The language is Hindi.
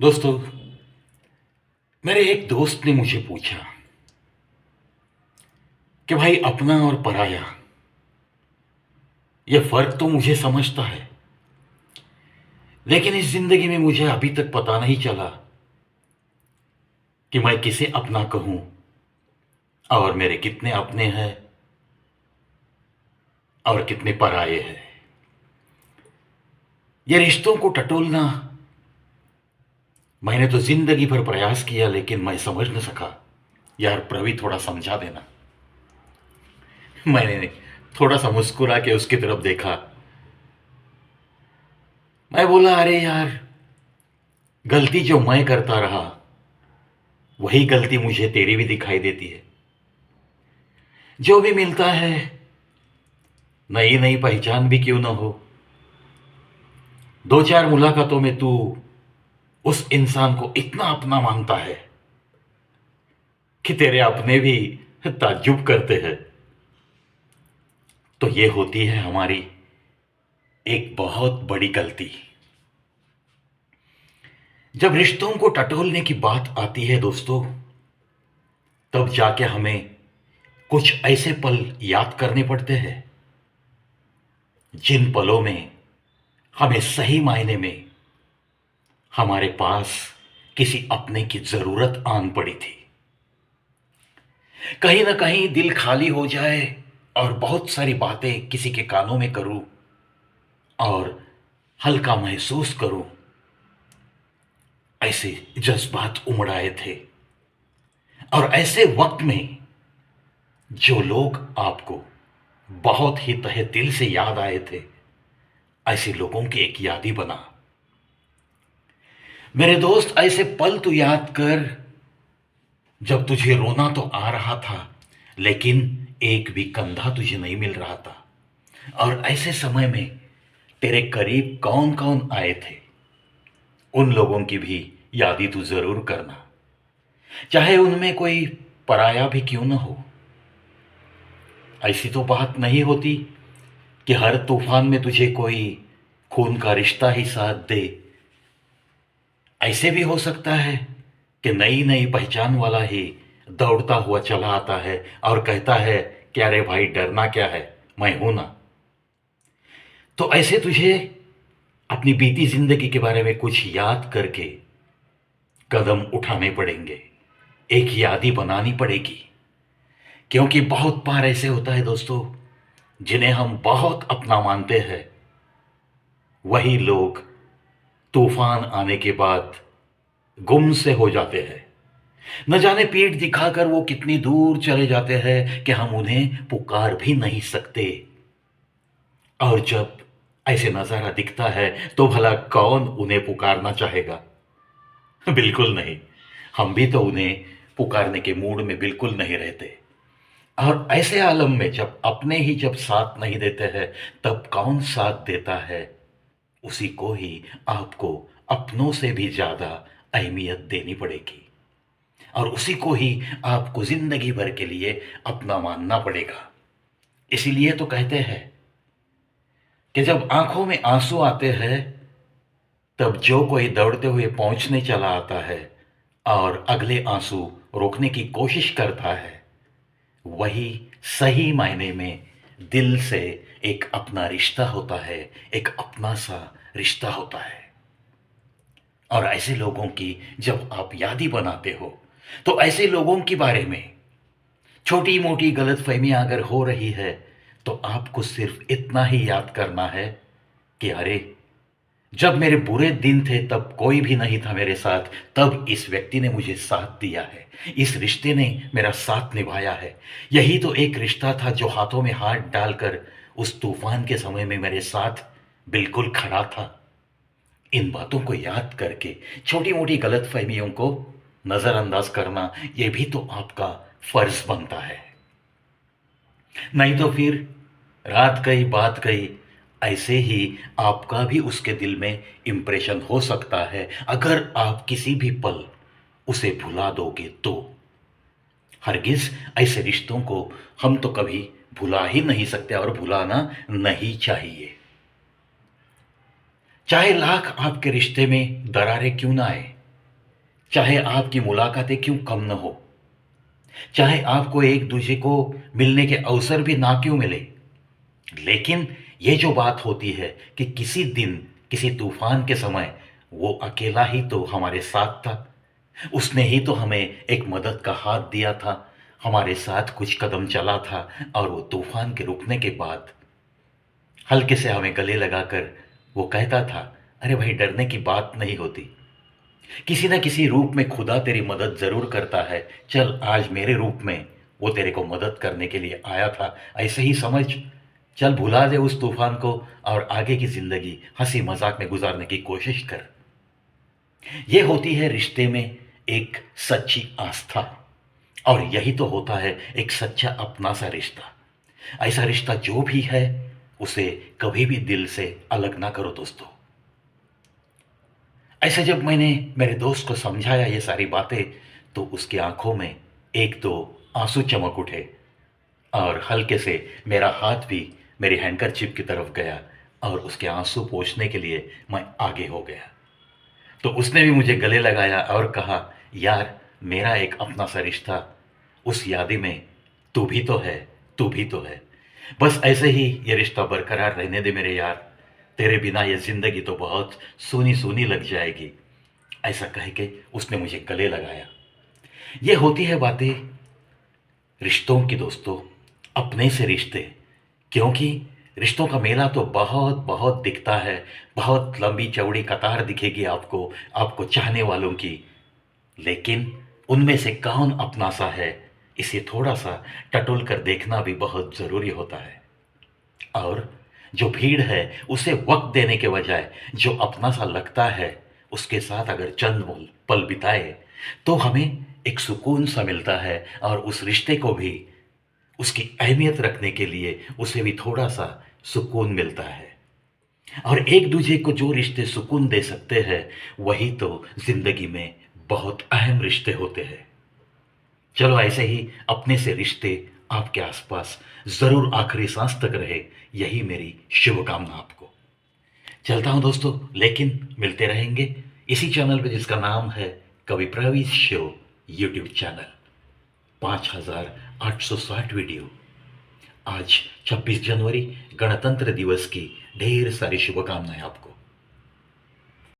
दोस्तों, मेरे एक दोस्त ने मुझे पूछा कि भाई अपना और पराया ये फर्क तो मुझे समझता है, लेकिन इस जिंदगी में मुझे अभी तक पता नहीं चला कि मैं किसे अपना कहूं और मेरे कितने अपने हैं और कितने पराये हैं। ये रिश्तों को टटोलना मैंने तो जिंदगी भर प्रयास किया, लेकिन मैं समझ न सका। यार प्रवी, थोड़ा समझा देना। मैंने थोड़ा सा मुस्कुरा के उसकी तरफ देखा। मैं बोला, अरे यार, गलती जो मैं करता रहा वही गलती मुझे तेरी भी दिखाई देती है। जो भी मिलता है, नई नई पहचान भी क्यों ना हो, दो चार मुलाकातों में तू उस इंसान को इतना अपना मानता है कि तेरे अपने भी ताज्जुब करते हैं। तो ये होती है हमारी एक बहुत बड़ी गलती। जब रिश्तों को टटोलने की बात आती है दोस्तों, तब जाके हमें कुछ ऐसे पल याद करने पड़ते हैं जिन पलों में हमें सही मायने में हमारे पास किसी अपने की जरूरत आन पड़ी थी। कहीं ना कहीं दिल खाली हो जाए और बहुत सारी बातें किसी के कानों में करूं और हल्का महसूस करूं, ऐसे जज्बात उमड़ आए थे। और ऐसे वक्त में जो लोग आपको बहुत ही तहे दिल से याद आए थे, ऐसे लोगों की एक यादी बना। मेरे दोस्त, ऐसे पल तू याद कर जब तुझे रोना तो आ रहा था, लेकिन एक भी कंधा तुझे नहीं मिल रहा था। और ऐसे समय में तेरे करीब कौन कौन आए थे, उन लोगों की भी यादी तू जरूर करना, चाहे उनमें कोई पराया भी क्यों ना हो। ऐसी तो बात नहीं होती कि हर तूफान में तुझे कोई खून का रिश्ता ही साथ दे। ऐसे भी हो सकता है कि नई नई पहचान वाला ही दौड़ता हुआ चला आता है और कहता है कि अरे भाई, डरना क्या है, मैं हूं ना। तो ऐसे तुझे अपनी बीती जिंदगी के बारे में कुछ याद करके कदम उठाने पड़ेंगे, एक यादी बनानी पड़ेगी। क्योंकि बहुत बार ऐसे होता है दोस्तों, जिन्हें हम बहुत अपना मानते हैं, वही लोग तूफान आने के बाद गुम से हो जाते हैं। न जाने पीठ दिखाकर वो कितनी दूर चले जाते हैं कि हम उन्हें पुकार भी नहीं सकते। और जब ऐसे नजारा दिखता है तो भला कौन उन्हें पुकारना चाहेगा? बिल्कुल नहीं। हम भी तो उन्हें पुकारने के मूड में बिल्कुल नहीं रहते। और ऐसे आलम में जब अपने ही जब साथ नहीं देते हैं, तब कौन साथ देता है? उसी को ही आपको अपनों से भी ज्यादा अहमियत देनी पड़ेगी, और उसी को ही आपको जिंदगी भर के लिए अपना मानना पड़ेगा। इसीलिए तो कहते हैं कि जब आंखों में आंसू आते हैं, तब जो कोई दौड़ते हुए पहुंचने चला आता है और अगले आंसू रोकने की कोशिश करता है, वही सही मायने में दिल से एक अपना रिश्ता होता है, एक अपना सा रिश्ता होता है। और ऐसे लोगों की जब आप यादी बनाते हो, तो ऐसे लोगों के बारे में छोटी मोटी गलतफहमियां अगर हो रही है, तो आपको सिर्फ इतना ही याद करना है कि अरे, जब मेरे बुरे दिन थे तब कोई भी नहीं था मेरे साथ, तब इस व्यक्ति ने मुझे साथ दिया है, इस रिश्ते ने मेरा साथ निभाया है। यही तो एक रिश्ता था जो हाथों में हाथ डालकर उस तूफान के समय में मेरे साथ बिल्कुल खड़ा था। इन बातों को याद करके छोटी मोटी गलतफहमियों को नजरअंदाज करना, यह भी तो आपका फर्ज बनता है। नहीं तो फिर रात गई बात गई, ऐसे ही आपका भी उसके दिल में इंप्रेशन हो सकता है, अगर आप किसी भी पल उसे भुला दोगे तो। हरगिज ऐसे रिश्तों को हम तो कभी भुला ही नहीं सकते, और भुलाना नहीं चाहिए। चाहे लाख आपके रिश्ते में दरारें क्यों ना आए, चाहे आपकी मुलाकातें क्यों कम न हो, चाहे आपको एक दूसरे को मिलने के अवसर भी ना क्यों मिले, लेकिन ये जो बात होती है कि किसी दिन किसी तूफान के समय वो अकेला ही तो हमारे साथ था, उसने ही तो हमें एक मदद का हाथ दिया था, हमारे साथ कुछ कदम चला था, और वो तूफान के रुकने के बाद हल्के से हमें गले लगाकर वो कहता था, अरे भाई डरने की बात नहीं होती, किसी न किसी रूप में खुदा तेरी मदद ज़रूर करता है, चल आज मेरे रूप में वो तेरे को मदद करने के लिए आया था, ऐसे ही समझ, चल भुला दे उस तूफान को और आगे की ज़िंदगी हंसी मजाक में गुजारने की कोशिश कर। ये होती है रिश्ते में एक सच्ची आस्था, और यही तो होता है एक सच्चा अपना सा रिश्ता। ऐसा रिश्ता जो भी है उसे कभी भी दिल से अलग ना करो दोस्तों। ऐसे जब मैंने मेरे दोस्त को समझाया ये सारी बातें, तो उसकी आंखों में एक दो आंसू चमक उठे, और हल्के से मेरा हाथ भी मेरी हैंडकरचिप की तरफ गया, और उसके आंसू पोंछने के लिए मैं आगे हो गया। तो उसने भी मुझे गले लगाया और कहा, यार मेरा एक अपना सा रिश्ता, उस यादी में तू भी तो है, तू भी तो है, बस ऐसे ही ये रिश्ता बरकरार रहने दे मेरे यार, तेरे बिना ये जिंदगी तो बहुत सूनी सूनी लग जाएगी। ऐसा कह के उसने मुझे गले लगाया। ये होती है बातें रिश्तों की दोस्तों, अपने से रिश्ते, क्योंकि रिश्तों का मेला तो बहुत बहुत दिखता है, बहुत लंबी चौड़ी कतार दिखेगी आपको, आपको चाहने वालों की, लेकिन उनमें से कौन अपना सा है, इसे थोड़ा सा टटोल कर देखना भी बहुत ज़रूरी होता है। और जो भीड़ है उसे वक्त देने के बजाय जो अपना सा लगता है, उसके साथ अगर चंद पल बिताए तो हमें एक सुकून सा मिलता है, और उस रिश्ते को भी उसकी अहमियत रखने के लिए उसे भी थोड़ा सा सुकून मिलता है। और एक दूसरे को जो रिश्ते सुकून दे सकते हैं वही तो जिंदगी में बहुत अहम रिश्ते होते हैं। चलो ऐसे ही अपने से रिश्ते आपके आसपास जरूर आखिरी सांस तक रहे, यही मेरी शुभकामना आपको। चलता हूं दोस्तों, लेकिन मिलते रहेंगे इसी चैनल पे जिसका नाम है कवि प्रवीश शो यूट्यूब चैनल। 5860 वीडियो। आज 26 जनवरी गणतंत्र दिवस की ढेर सारी शुभकामनाएं आपको।